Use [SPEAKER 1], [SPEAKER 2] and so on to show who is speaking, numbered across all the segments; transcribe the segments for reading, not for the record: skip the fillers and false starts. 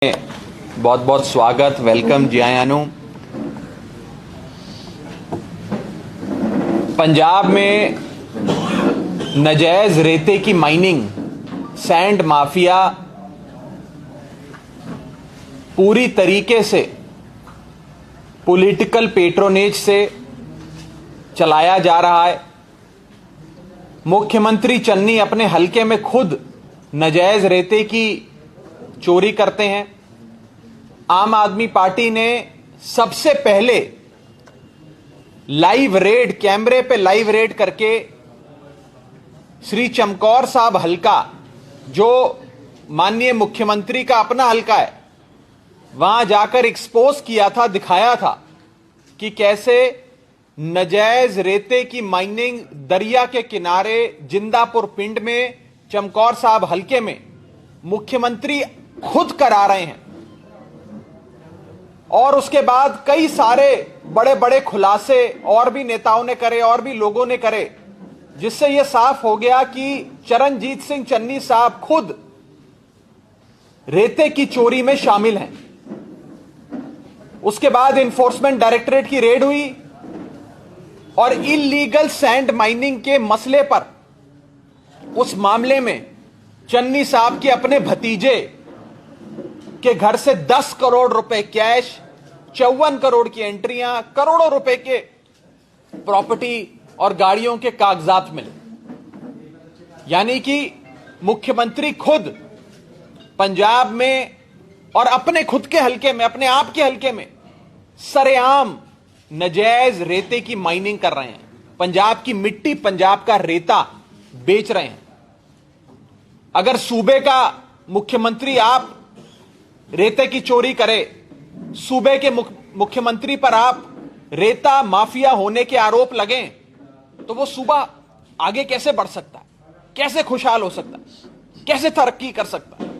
[SPEAKER 1] बहुत बहुत स्वागत, वेलकम जियानु। पंजाब में नाजायज रेते की माइनिंग, सैंड माफिया पूरी तरीके से पॉलिटिकल पेट्रोनेज से चलाया जा रहा है। मुख्यमंत्री चन्नी अपने हलके में खुद नाजायज रेते की चोरी करते हैं। आम आदमी पार्टी ने सबसे पहले लाइव रेड, कैमरे पे लाइव रेड करके श्री चमकौर साहब हलका, जो माननीय मुख्यमंत्री का अपना हलका है, वहां जाकर एक्सपोज किया था, दिखाया था कि कैसे नाजायज रेते की माइनिंग दरिया के किनारे जिंदापुर पिंड में चमकौर साहब हलके में मुख्यमंत्री खुद करा रहे हैं। और उसके बाद कई सारे बड़े बड़े खुलासे और भी नेताओं ने करे और भी लोगों ने करे, जिससे यह साफ हो गया कि चरणजीत सिंह चन्नी साहब खुद रेते की चोरी में शामिल हैं। उसके बाद इन्फोर्समेंट डायरेक्टरेट की रेड हुई और इलीगल सैंड माइनिंग के मसले पर, उस मामले में चन्नी साहब के अपने भतीजे के घर से 10 करोड़ रुपए कैश, 54 करोड़ की एंट्रियां, करोड़ों रुपए के प्रॉपर्टी और गाड़ियों के कागजात मिले। यानी कि मुख्यमंत्री खुद पंजाब में और अपने खुद के हलके में, अपने आप के हलके में सरेआम नाजायज रेते की माइनिंग कर रहे हैं। पंजाब की मिट्टी, पंजाब का रेता बेच रहे हैं। अगर सूबे का मुख्यमंत्री आप रेते की चोरी करे, सूबे के मुख्यमंत्री पर आप रेता माफिया होने के आरोप लगें, तो वो सूबा आगे कैसे बढ़ सकता है, कैसे खुशहाल हो सकता है, कैसे तरक्की कर सकता है?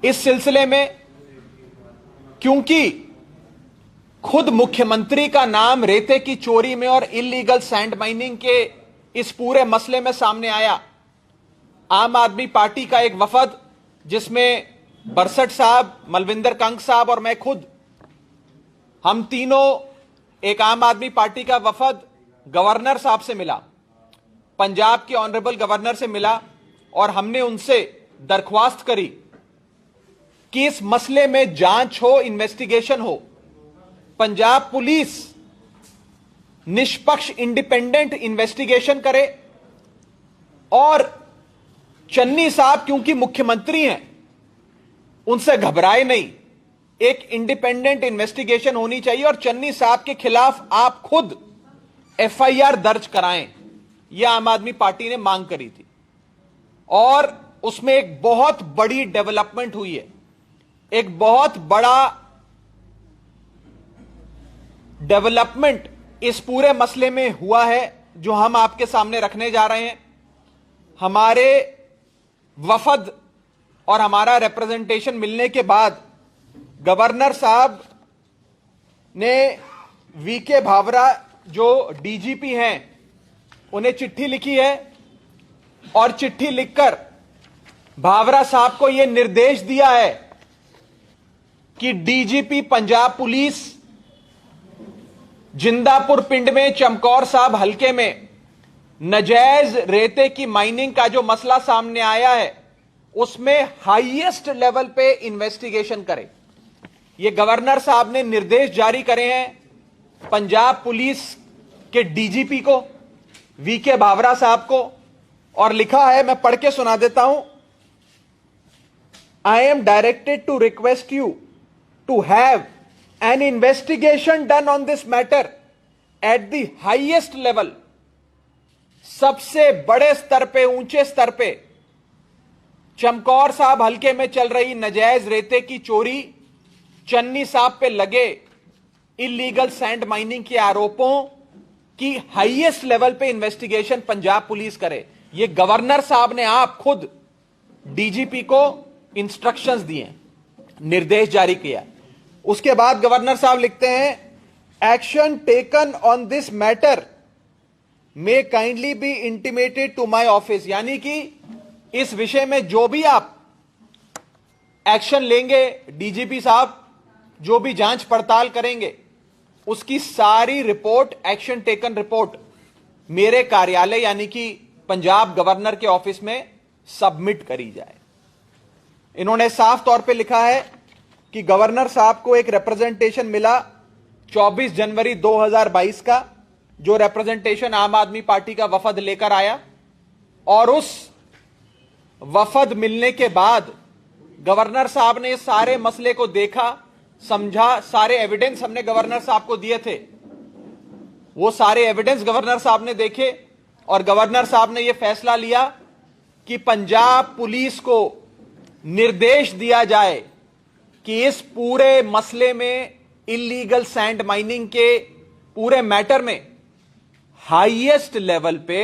[SPEAKER 1] इस सिलसिले में क्योंकि खुद मुख्यमंत्री का नाम रेते की चोरी में और इलीगल सैंड माइनिंग के इस पूरे मसले में सामने आया, आम आदमी पार्टी का एक वफद, जिसमें बरसठ साहब, मलविंदर कंग साहब और मैं खुद, हम तीनों, एक आम आदमी पार्टी का वफद गवर्नर साहब से मिला, पंजाब के ऑनरेबल गवर्नर से मिला, और हमने उनसे दरख्वास्त करी कि इस मसले में जांच हो, इन्वेस्टिगेशन हो, पंजाब पुलिस निष्पक्ष इंडिपेंडेंट इन्वेस्टिगेशन करे, और चन्नी साहब क्योंकि मुख्यमंत्री हैं, उनसे घबराए नहीं, एक इंडिपेंडेंट इन्वेस्टिगेशन होनी चाहिए और चन्नी साहब के खिलाफ आप खुद एफआईआर दर्ज कराएं। यह आम आदमी पार्टी ने मांग करी थी, और उसमें एक बहुत बड़ी डेवलपमेंट हुई है। एक बहुत बड़ा डेवलपमेंट इस पूरे मसले में हुआ है, जो हम आपके सामने रखने जा रहे हैं। हमारे वफद और हमारा रिप्रेजेंटेशन मिलने के बाद गवर्नर साहब ने वीके भावरा, जो डीजीपी हैं, उन्हें चिट्ठी लिखी है, और चिट्ठी लिखकर भावरा साहब को यह निर्देश दिया है कि डीजीपी पंजाब पुलिस जिंदापुर पिंड में चमकौर साहब हलके में नाजायज रेते की माइनिंग का जो मसला सामने आया है, उसमें हाईएस्ट लेवल पे इन्वेस्टिगेशन करे। ये गवर्नर साहब ने निर्देश जारी करे हैं पंजाब पुलिस के डीजीपी को, वीके भावरा साहब को, और लिखा है, मैं पढ़ के सुना देता हूं। I am directed to request you to have an investigation done on this matter at the highest level. सबसे बड़े स्तर पे, ऊंचे स्तर पे चमकौर साहब हलके में चल रही नाजायज रेते की चोरी, चन्नी साहब पे लगे इलीगल सैंड माइनिंग के आरोपों की हाईएस्ट लेवल पे इन्वेस्टिगेशन पंजाब पुलिस करे। ये गवर्नर साहब ने आप खुद डीजीपी को इंस्ट्रक्शंस दिए, निर्देश जारी किया। उसके बाद गवर्नर साहब लिखते हैं, action taken on this matter may kindly be intimated to my office. यानी कि इस विषय में जो भी आप एक्शन लेंगे डीजीपी साहब, जो भी जांच पड़ताल करेंगे उसकी सारी रिपोर्ट, एक्शन टेकन रिपोर्ट मेरे कार्यालय यानी कि पंजाब गवर्नर के ऑफिस में सबमिट करी जाए। इन्होंने साफ तौर पे लिखा है कि गवर्नर साहब को एक रिप्रेजेंटेशन मिला 24 जनवरी 2022 का, जो रिप्रेजेंटेशन आम आदमी पार्टी का वफद लेकर आया, और उस वफद मिलने के बाद गवर्नर साहब ने इस सारे मसले को देखा, समझा, सारे एविडेंस हमने गवर्नर साहब को दिए थे, वो सारे एविडेंस गवर्नर साहब ने देखे और गवर्नर साहब ने यह फैसला लिया कि पंजाब पुलिस को निर्देश दिया जाए कि इस पूरे मसले में, इलीगल सैंड माइनिंग के पूरे मैटर में हाईएस्ट लेवल पे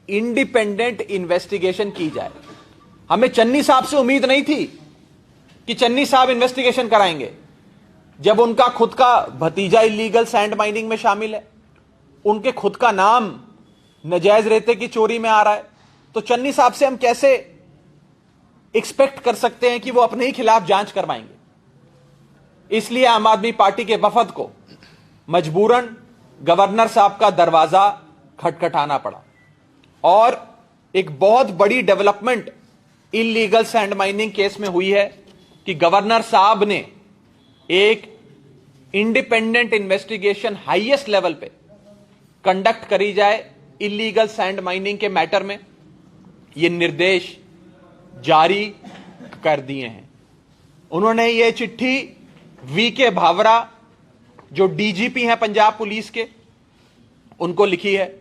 [SPEAKER 1] इंडिपेंडेंट इन्वेस्टिगेशन की जाए। हमें चन्नी साहब से उम्मीद नहीं थी कि चन्नी साहब इन्वेस्टिगेशन कराएंगे, जब उनका खुद का भतीजा इलीगल सैंड माइनिंग में शामिल है, उनके खुद का नाम नजायज रेते की चोरी में आ रहा है, तो चन्नी साहब से हम कैसे एक्सपेक्ट कर सकते हैं कि वो अपने ही खिलाफ जांच करवाएंगे। इसलिए आम आदमी पार्टी के वफद को मजबूरन गवर्नर साहब का दरवाजा खटखटाना पड़ा। और एक बहुत बड़ी development illegal sand mining case में हुई है कि गवर्नर साहब ने एक इंडिपेंडेंट इन्वेस्टिगेशन हाईएस्ट लेवल पे कंडक्ट करी जाए इलीगल सैंड माइनिंग के मैटर में, ये निर्देश जारी कर दिए हैं। उन्होंने ये चिट्ठी वीके भावरा, जो डीजीपी हैं पंजाब पुलिस के, उनको लिखी है।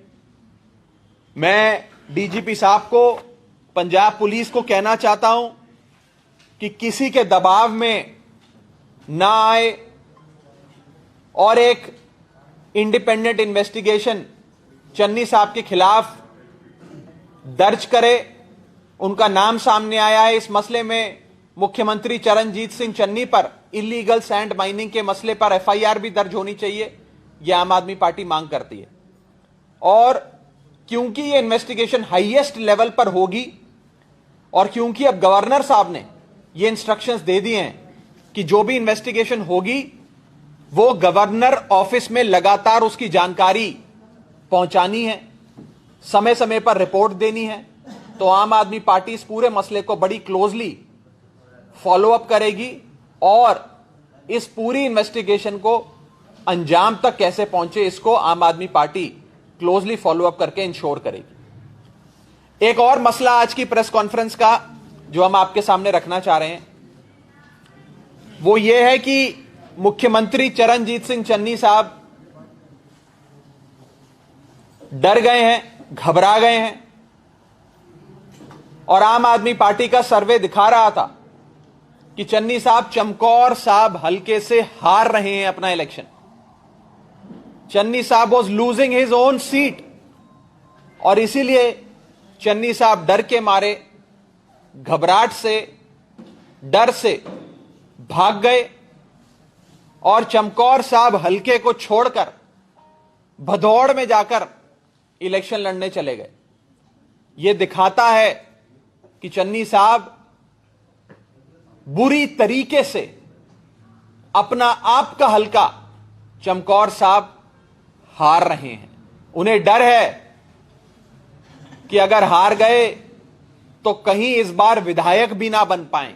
[SPEAKER 1] मैं डीजीपी साहब को, पंजाब पुलिस को कहना चाहता हूं कि किसी के दबाव में ना आए और एक इंडिपेंडेंट इन्वेस्टिगेशन चन्नी साहब के खिलाफ दर्ज करे। उनका नाम सामने आया है इस मसले में, मुख्यमंत्री चरणजीत सिंह चन्नी पर इलीगल सैंड माइनिंग के मसले पर एफआईआर भी दर्ज होनी चाहिए, यह आम आदमी पार्टी मांग करती है। और क्योंकि यह इन्वेस्टिगेशन हाईएस्ट लेवल पर होगी और क्योंकि अब गवर्नर साहब ने यह इंस्ट्रक्शंस दे दिए हैं कि जो भी इन्वेस्टिगेशन होगी वो गवर्नर ऑफिस में लगातार उसकी जानकारी पहुंचानी है, समय समय पर रिपोर्ट देनी है, तो आम आदमी पार्टी इस पूरे मसले को बड़ी क्लोजली फॉलो अप करेगी और इस पूरी इन्वेस्टिगेशन को अंजाम तक कैसे पहुंचे, इसको आम आदमी पार्टी क्लोजली फॉलो अप करके इंश्योर करेगी। एक और मसला आज की प्रेस कॉन्फ्रेंस का जो हम आपके सामने रखना चाह रहे हैं, वो ये है कि मुख्यमंत्री चरणजीत सिंह चन्नी साहब डर गए हैं, घबरा गए हैं, और आम आदमी पार्टी का सर्वे दिखा रहा था कि चन्नी साहब चमकौर साहब हल्के से हार रहे हैं अपना इलेक्शन। चन्नी साहब was losing his own seat और इसीलिए चन्नी साहब डर के मारे, घबराहट से, डर से भाग गए और चमकौर साहब हल्के को छोड़कर भदौड़ में जाकर इलेक्शन लड़ने चले गए। यह दिखाता है कि चन्नी साहब बुरी तरीके से अपना आप का हल्का चमकौर साहब हार रहे हैं। उन्हें डर है कि अगर हार गए तो कहीं इस बार विधायक भी ना बन पाएं।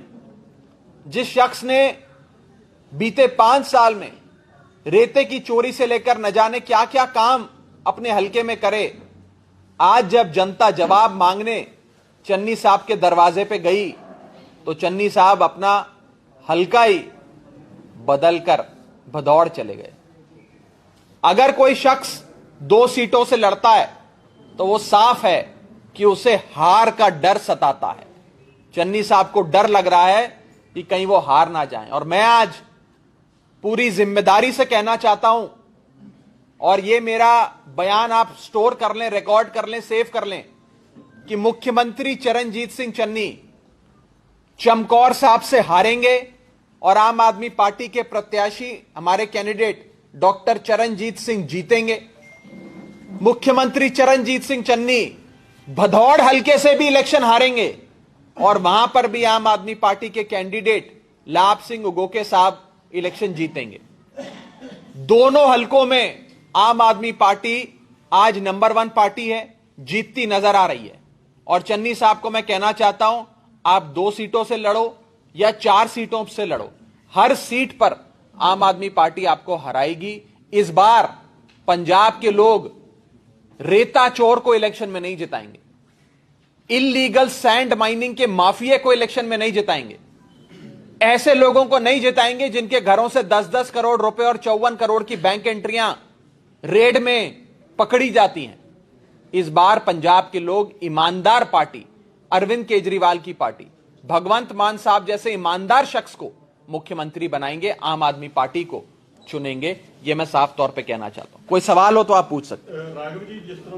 [SPEAKER 1] जिस शख्स ने बीते 5 साल में रेते की चोरी से लेकर न जाने क्या क्या काम अपने हल्के में करे, आज जब जनता जवाब मांगने चन्नी साहब के दरवाजे पे गई तो चन्नी साहब अपना हल्का ही बदलकर भदौड़ चले गए। अगर कोई शख्स 2 सीटों से लड़ता है तो वो साफ है कि उसे हार का डर सताता है। चन्नी साहब को डर लग रहा है कि कहीं वो हार ना जाएं। और मैं आज पूरी जिम्मेदारी से कहना चाहता हूं, और ये मेरा बयान आप स्टोर कर लें, रिकॉर्ड कर लें, सेव कर लें, कि मुख्यमंत्री चरणजीत सिंह चन्नी चमकौर साहब से हारेंगे और आम आदमी पार्टी के प्रत्याशी, हमारे कैंडिडेट डॉक्टर चरणजीत सिंह जीतेंगे। मुख्यमंत्री चरणजीत सिंह चन्नी भदौड़ हल्के से भी इलेक्शन हारेंगे और वहां पर भी आम आदमी पार्टी के कैंडिडेट लाभ सिंह उगोके साहब इलेक्शन जीतेंगे। दोनों हलकों में आम आदमी पार्टी आज नंबर 1 पार्टी है, जीतती नजर आ रही है। और चन्नी साहब को मैं कहना चाहता हूं, आप 2 सीटों से लड़ो या 4 सीटों से लड़ो, हर सीट पर आम आदमी पार्टी आपको हराएगी। इस बार पंजाब के लोग रेता चोर को इलेक्शन में नहीं जिताएंगे, इलीगल सैंड माइनिंग के माफिया को इलेक्शन में नहीं जिताएंगे, ऐसे लोगों को नहीं जिताएंगे जिनके घरों से 10-10 करोड़ रुपए और 54 करोड़ की बैंक एंट्रियां रेड में पकड़ी जाती हैं। इस बार पंजाब के लोग ईमानदार पार्टी, अरविंद केजरीवाल की पार्टी, भगवंत मान साहब जैसे ईमानदार शख्स को मुख्यमंत्री बनाएंगे, आम आदमी पार्टी को चुनेंगे। यह मैं साफ तौर पे कहना चाहता हूं। कोई सवाल हो तो आप पूछ सकते हैं।
[SPEAKER 2] राघव जी, जिस तरह